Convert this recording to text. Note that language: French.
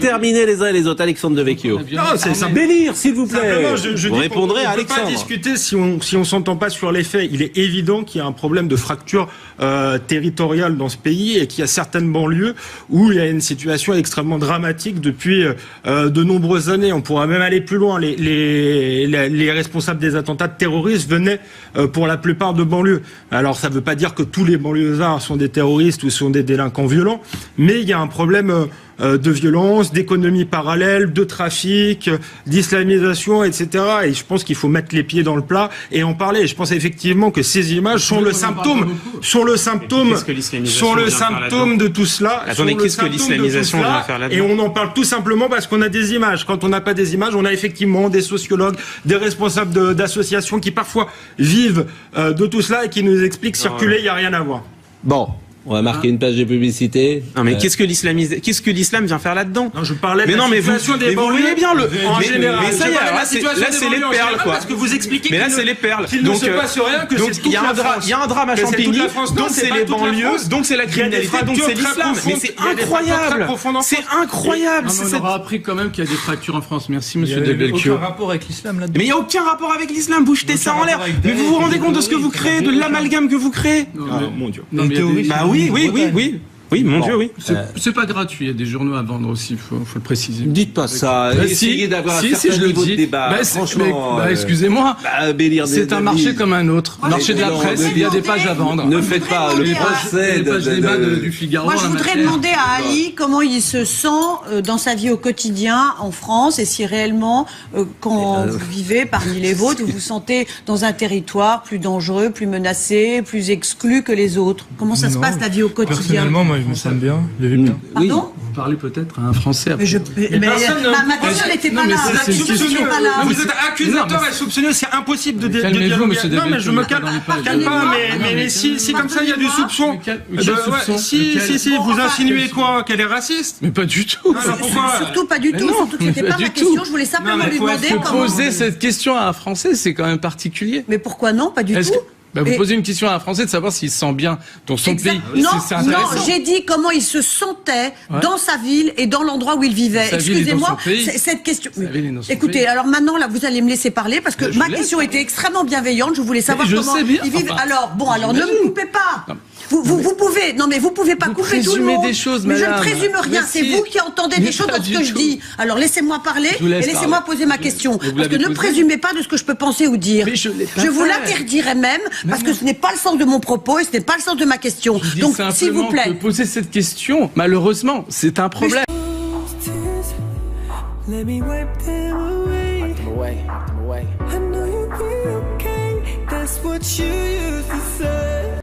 Déterminez les uns et les autres. Alexandre Devecchio. Non, c'est ça. Délire, s'il vous plaît. Je vous répondrez à on peut pas Alexandre. discuter si on s'entend pas sur les faits. Il est évident qu'il y a un problème de fracture territoriale dans ce pays et qu'il y a certaines banlieues où il y a une situation extrêmement dramatique depuis de nombreuses années. On pourra même aller plus loin. Les responsables des attentats terroristes venaient pour la plupart de banlieues. Alors ça ne veut pas dire que tous les banlieusards sont des terroristes ou sont des délinquants violents, mais il y a un problème de violence, d'économie parallèle, de trafic, d'islamisation, etc. Et je pense qu'il faut mettre les pieds dans le plat et en parler. Et je pense effectivement que ces images sont le symptôme de tout cela. Attendez, qu'est-ce que l'islamisation vient faire là-dedans ? Et on en parle tout simplement parce qu'on a des images. Quand on n'a pas des images, on a effectivement des sociologues, des responsables d'associations qui parfois vivent de tout cela et qui nous expliquent circuler, il n'y a rien à voir. Bon. On va marquer une page de publicité. Non mais qu'est-ce que l'islam vient faire là-dedans ? Non, je parlais de mais la non, mais situation des vous banlieues voyez bien le en général. Mais ça y est, là c'est les perles quoi. Parce que vous expliquez mais là c'est les perles. Qu'il ne se passe rien, que c'est toute la France. Il y a un drame à Champigny, donc c'est les banlieues, donc c'est la criminalité, donc c'est l'islam. Mais c'est incroyable. C'est incroyable. On aura appris quand même qu'il y a des fractures en France. Merci monsieur Devecchio. Aucun rapport avec l'islam là-dedans. Mais il n'y a aucun rapport avec l'islam, vous jetez ça en l'air. Mais vous vous rendez compte de ce que vous créez, de l'amalgame que vous créez ? Mon Dieu. Bah oui. Oui, mon Dieu, oui. C'est pas gratuit, il y a des journaux à vendre aussi, faut le préciser. Dites pas ça. Essayez d'avoir un certain je le niveau de dis. débat. Franchement, excusez-moi. C'est un marché comme un autre. Marché de la presse, il y a des pages à vendre. Ne faites pas le procès du Figaro. Moi, je voudrais demander à Ali comment il se sent dans sa vie au quotidien en France et si réellement, quand vous vivez parmi les vôtres, vous vous sentez dans un territoire plus dangereux, plus menacé, plus exclu que les autres. Comment ça se passe la vie au quotidien ? Personnellement, moi, je me sens bien. Je vais bien. Pardon ? Vous parlez peut-être à un Français. Mais ma question n'était pas là. Vous êtes accusateur et soupçonneux, c'est impossible de calmez-vous, monsieur Non, mais je me Devecchio, calme pas, mais si comme ça il y a du soupçon. Si, vous insinuez quoi ? Qu'elle est raciste ? Mais pas du tout. Surtout pas du tout. Surtout que c'était pas ma question. Je voulais simplement lui demander comment... Poser cette question à un Français, c'est quand même particulier. Mais pourquoi non ? Pas du tout. Vous posez une question à un Français de savoir s'il se sent bien dans son pays. Non, j'ai dit comment il se sentait dans sa ville et dans l'endroit où il vivait. Excusez-moi, cette question. Écoutez, alors maintenant, là, vous allez me laisser parler parce que ma question était extrêmement bienveillante. Je voulais savoir comment ils vivent. Alors, ne me coupez pas. Vous pouvez, non mais vous pouvez pas couper tout le monde. Des choses, mais je ne présume rien. C'est vous qui entendez des choses dans ce que je dis. Alors laissez-moi parler et laissez-moi poser ma question. Parce que ne présumez pas de ce que je peux penser ou dire. Je vous l'interdirai même parce que ce n'est pas le sens de mon propos et ce n'est pas le sens de ma question. Donc s'il vous plaît. Poser cette question, malheureusement, c'est un problème.